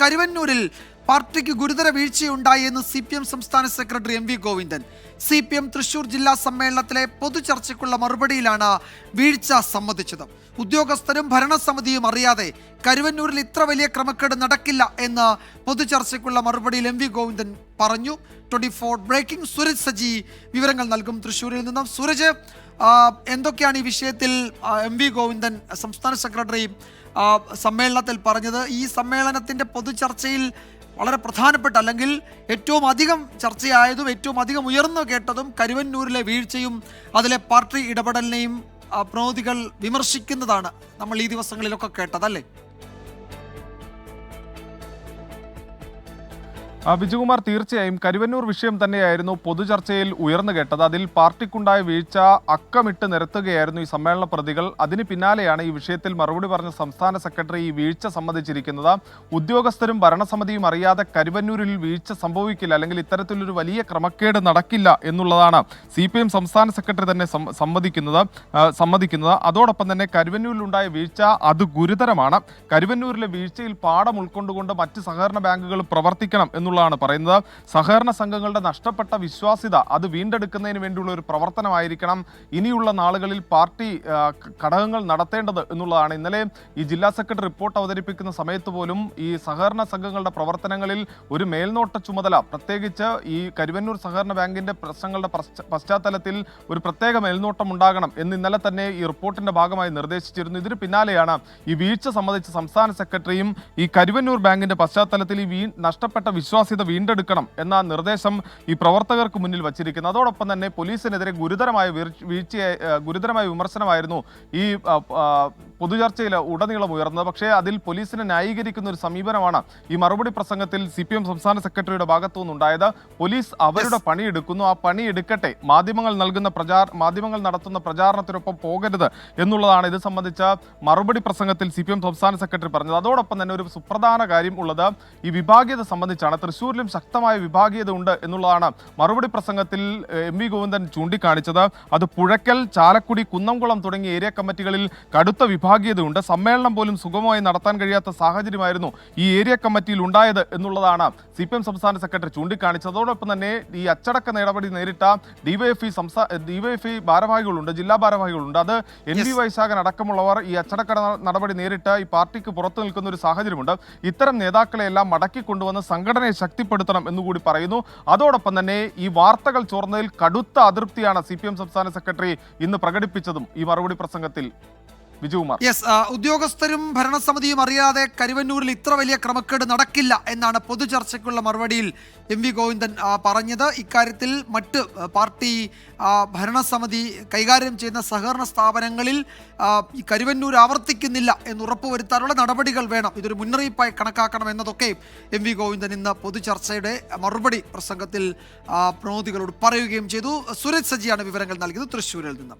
കരുവന്നൂരിൽ പാർട്ടിക്ക് ഗുരുതര വീഴ്ചയുണ്ടായി എന്ന് CPM സംസ്ഥാന secretary MV Govindan. CPM Thrissur ജില്ലാ സമ്മേളനത്തിലെ പൊതുചർച്ചയ്ക്കുള്ള മറുപടിയിലാണ് വീഴ്ച സമ്മതിച്ചത്. ഉദ്യോഗസ്ഥരും ഭരണസമിതിയും അറിയാതെ കരുവന്നൂരിൽ ഇത്ര വലിയ ക്രമക്കേട് നടക്കില്ല എന്ന് പൊതുചർച്ചയ്ക്കുള്ള മറുപടിയിൽ MV ഗോവിന്ദൻ പറഞ്ഞു. 24 ബ്രേക്കിംഗ് സൂരജ് സജി വിവരങ്ങൾ നൽകും തൃശ്ശൂരിൽ നിന്നും. സൂരജ്, എന്തൊക്കെയാണ് ഈ വിഷയത്തിൽ MV ഗോവിന്ദൻ സംസ്ഥാന സെക്രട്ടറി സമ്മേളനത്തിൽ പറഞ്ഞത്? ഈ സമ്മേളനത്തിന്റെ പൊതുചർച്ചയിൽ വളരെ പ്രധാനപ്പെട്ട, അല്ലെങ്കിൽ ഏറ്റവും അധികം ചർച്ചയായതും ഏറ്റവും അധികം ഉയർന്നു കേട്ടതും കരുവന്നൂരിലെ വീഴ്ചയും അതിലെ പാർട്ടി ഇടപെടലിനെയും പ്രതിനിധികൾ വിമർശിക്കുന്നതാണ് നമ്മൾ ഈ ദിവസങ്ങളിലൊക്കെ കേട്ടതല്ലേ? വിജയകുമാർ, തീർച്ചയായും കരുവന്നൂർ വിഷയം തന്നെയായിരുന്നു പൊതുചർച്ചയിൽ ഉയർന്നു കേട്ടത്. അതിൽ പാർട്ടിക്കുണ്ടായ വീഴ്ച അക്കമിട്ട് നിരത്തുകയായിരുന്നു ഈ സമ്മേളന പ്രതികൾ. അതിന് പിന്നാലെയാണ് ഈ വിഷയത്തിൽ മറുപടി പറഞ്ഞ സംസ്ഥാന സെക്രട്ടറി ഈ വീഴ്ച സമ്മതിച്ചിരിക്കുന്നത്. ഉദ്യോഗസ്ഥരും ഭരണസമിതിയും അറിയാതെ കരുവന്നൂരിൽ വീഴ്ച സംഭവിക്കില്ല, അല്ലെങ്കിൽ ഇത്തരത്തിലൊരു വലിയ ക്രമക്കേട് നടക്കില്ല എന്നുള്ളതാണ് CPM സംസ്ഥാന സെക്രട്ടറി തന്നെ സമ്മതിക്കുന്നത്. അതോടൊപ്പം തന്നെ കരുവന്നൂരിലുണ്ടായ വീഴ്ച അത് ഗുരുതരമാണ്. കരുവന്നൂരിലെ വീഴ്ചയിൽ പാഠം ഉൾക്കൊണ്ടുകൊണ്ട് മറ്റ് സഹകരണ ബാങ്കുകൾ പ്രവർത്തിക്കണം എന്നുള്ളതാണ് പറയുന്നത്. സഹകരണ സംഘങ്ങളുടെ നഷ്ടപ്പെട്ട വിശ്വാസ്യത അത് വീണ്ടെടുക്കുന്നതിന് വേണ്ടിയുള്ള ഒരു പ്രവർത്തനമായിരിക്കണം ഇനിയുള്ള നാളുകളിൽ പാർട്ടി ഘടകങ്ങൾ നടത്തേണ്ടത് എന്നുള്ളതാണ്. ഇന്നലെ ഈ ജില്ലാ സെക്രട്ടറി റിപ്പോർട്ട് അവതരിപ്പിക്കുന്ന സമയത്ത് പോലും ഈ സഹകരണ സംഘങ്ങളുടെ പ്രവർത്തനങ്ങളിൽ ഒരു മേൽനോട്ട ചുമതല, പ്രത്യേകിച്ച് ഈ കരുവന്നൂർ സഹകരണ ബാങ്കിന്റെ പ്രശ്നങ്ങളുടെ പശ്ചാത്തലത്തിൽ ഒരു പ്രത്യേക മേൽനോട്ടം ഉണ്ടാകണം എന്ന് ഇന്നലെ തന്നെ ഈ റിപ്പോർട്ടിന്റെ ഭാഗമായി നിർദ്ദേശിച്ചിരുന്നു. ഇതിന് പിന്നാലെയാണ് ഈ വീഴ്ച സംബന്ധിച്ച് സംസ്ഥാന സെക്രട്ടറിയും ഈ കരുവന്നൂർ ബാങ്കിന്റെ പശ്ചാത്തലത്തിൽ ഈ നഷ്ടപ്പെട്ട വിശ്വാസ്യത വീണ്ടെടുക്കണം എന്ന നിർദ്ദേശം ഈ പ്രവർത്തകർക്ക് മുന്നിൽ വച്ചിരിക്കുന്നത്. അതോടൊപ്പം തന്നെ പോലീസിനെതിരെ ഗുരുതരമായ വിമർശനമായിരുന്നു ഈ പൊതുചർച്ചയിൽ ഉടനീളം ഉയർന്നത്. പക്ഷേ അതിൽ പോലീസിനെ ന്യായീകരിക്കുന്ന ഒരു സമീപനമാണ് ഈ മറുപടി പ്രസംഗത്തിൽ CPM സംസ്ഥാന സെക്രട്ടറിയുടെ ഭാഗത്തു നിന്നുണ്ടായത്. പോലീസ് അവരുടെ പണിയെടുക്കുന്നു, ആ പണിയെടുക്കട്ടെ, മാധ്യമങ്ങൾ നടത്തുന്ന പ്രചാരണത്തിനൊപ്പം പോകരുത് എന്നുള്ളതാണ് ഇത് സംബന്ധിച്ച മറുപടി പ്രസംഗത്തിൽ CPM സംസ്ഥാന സെക്രട്ടറി പറഞ്ഞത്. അതോടൊപ്പം തന്നെ ഒരു സുപ്രധാന കാര്യം ഉള്ളത് ഈ വിഭാഗീയത സംബന്ധിച്ചാണ്. തൃശ്ശൂരിലും ശക്തമായ വിഭാഗീയത ഉണ്ട് എന്നുള്ളതാണ് മറുപടി പ്രസംഗത്തിൽ MV ഗോവിന്ദൻ ചൂണ്ടിക്കാണിച്ചത്. അത് പുഴയ്ക്കൽ, ചാലക്കുടി, കുന്നംകുളം തുടങ്ങിയ ഏരിയ കമ്മിറ്റികളിൽ കടുത്ത വിഭാഗീയതയുണ്ട്. സമ്മേളനം പോലും സുഗമമായി നടത്താൻ കഴിയാത്ത സാഹചര്യമായിരുന്നു ഈ ഏരിയ കമ്മിറ്റിയിൽ ഉണ്ടായത് എന്നുള്ളതാണ് CPM സംസ്ഥാന സെക്രട്ടറി ചൂണ്ടിക്കാണിച്ചത്. അതോടൊപ്പം തന്നെ ഈ അച്ചടക്ക നടപടി നേരിട്ട DYFI ഭാരവാഹികളുണ്ട്, ജില്ലാ ഭാരവാഹികളുണ്ട്. അത് NV വൈശാഖൻ അടക്കമുള്ളവർ ഈ അച്ചടക്ക നടപടി നേരിട്ട് ഈ പാർട്ടിക്ക് പുറത്തു നിൽക്കുന്ന ഒരു സാഹചര്യമുണ്ട്. ഇത്തരം നേതാക്കളെല്ലാം മടക്കി കൊണ്ടുവന്ന് സംഘടനയെ ശക്തിപ്പെടുത്തണം എന്നുകൂടി പറയുന്നു. അതോടൊപ്പം തന്നെ ഈ വാർത്തകൾ ചോർന്നതിൽ കടുത്ത അതൃപ്തിയാണ് CPM സംസ്ഥാന സെക്രട്ടറി ഇന്ന് പ്രകടിപ്പിച്ചതും ഈ മറുപടി പ്രസംഗത്തിൽ. വിജയകുമാർ, ഉദ്യോഗസ്ഥരും ഭരണസമിതിയും അറിയാതെ കരുവന്നൂരിൽ ഇത്ര വലിയ ക്രമക്കേട് നടക്കില്ല എന്നാണ് പൊതുചർച്ചയ്ക്കുള്ള മറുപടിയിൽ MV ഗോവിന്ദൻ പറഞ്ഞത്. ഇക്കാര്യത്തിൽ മറ്റ് പാർട്ടി ഭരണസമിതി കൈകാര്യം ചെയ്യുന്ന സഹകരണ സ്ഥാപനങ്ങളിൽ ഈ കരുവന്നൂർ ആവർത്തിക്കുന്നില്ല എന്ന് ഉറപ്പുവരുത്താനുള്ള നടപടികൾ വേണം, ഇതൊരു മുന്നറിയിപ്പായി കണക്കാക്കണം എന്നതൊക്കെ MV ഗോവിന്ദൻ ഇന്ന് പൊതുചർച്ചയുടെ മറുപടി പ്രസംഗത്തിൽ പ്രതിനിധികളോട് പറയുകയും ചെയ്തു. സുരേഷ് സജിയാണ് വിവരങ്ങൾ നൽകിയത് തൃശ്ശൂരിൽ നിന്നും.